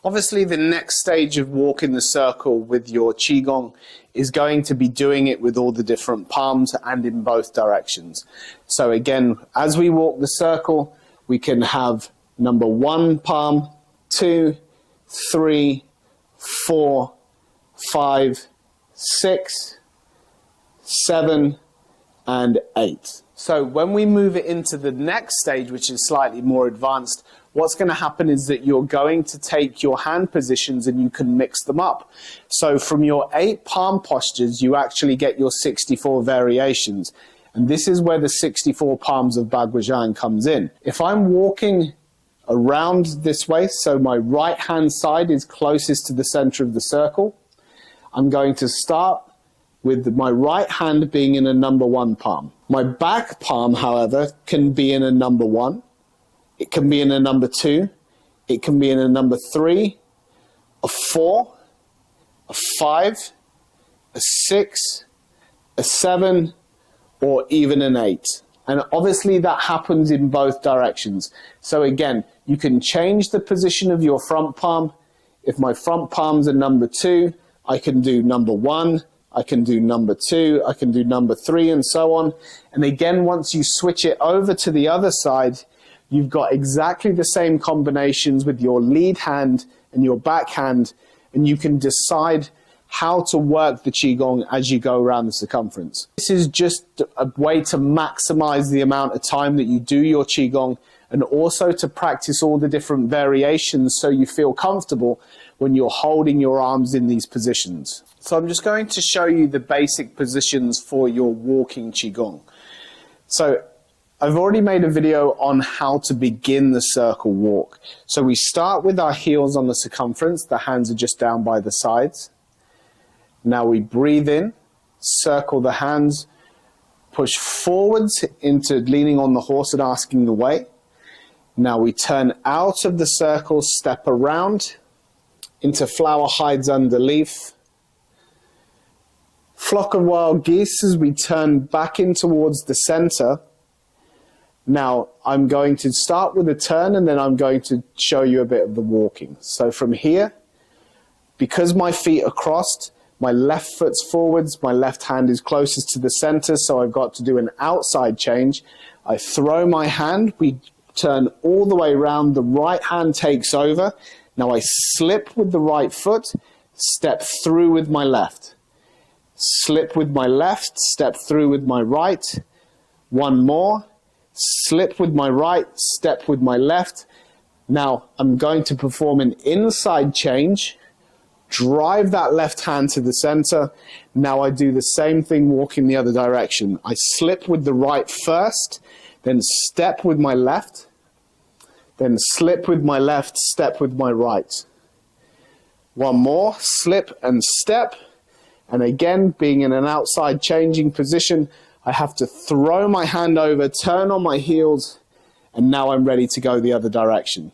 Obviously, the next stage of walking the circle with your Qigong is going to be doing it with all the different palms and in both directions. So again, as we walk the circle, we can have number 1 palm, 2, 3, 4, 5, 6, 7, and 8. So when we move it into the next stage, which is slightly more advanced, what's going to happen is that you're going to take your hand positions and you can mix them up. So from your 8 palm postures, you actually get your 64 variations. And this is where the 64 palms of Baguazhang comes in. If I'm walking around this way, so my right hand side is closest to the center of the circle, I'm going to start with my right hand being in a number 1 palm. My back palm, however, can be in a number 1. It can be in a number 2. It can be in a number 3, a 4, a 5, a 6, a 7, or even an 8. And obviously that happens in both directions. So again, you can change the position of your front palm. If my front palms are number 2, I can do number 1. I can do number 2, I can do number 3, and so on. And again, once you switch it over to the other side, you've got exactly the same combinations with your lead hand and your back hand, and you can decide how to work the Qigong as you go around the circumference. This is just a way to maximize the amount of time that you do your Qigong, and also to practice all the different variations so you feel comfortable when you're holding your arms in these positions. So I'm just going to show you the basic positions for your Walking Qi Gong. So I've already made a video on how to begin the circle walk. So we start with our heels on the circumference, the hands are just down by the sides. Now we breathe in, circle the hands, push forwards into leaning on the horse and asking the way. Now we turn out of the circle, step around into flower hides under leaf. Flock of wild geese as we turn back in towards the center. Now I'm going to start with a turn and then I'm going to show you a bit of the walking. So from here, because my feet are crossed, my left foot's forwards, my left hand is closest to the center, so I've got to do an outside change. I throw my hand, we turn all the way around, the right hand takes over. Now I slip with the right foot, step through with my left. Slip with my left, step through with my right. One more. Slip with my right, step with my left. Now I'm going to perform an inside change. Drive that left hand to the center. Now I do the same thing walking the other direction. I slip with the right first, then step with my left, then slip with my left, step with my right. One more, slip and step. And again, being in an outside changing position, I have to throw my hand over, turn on my heels, and now I'm ready to go the other direction.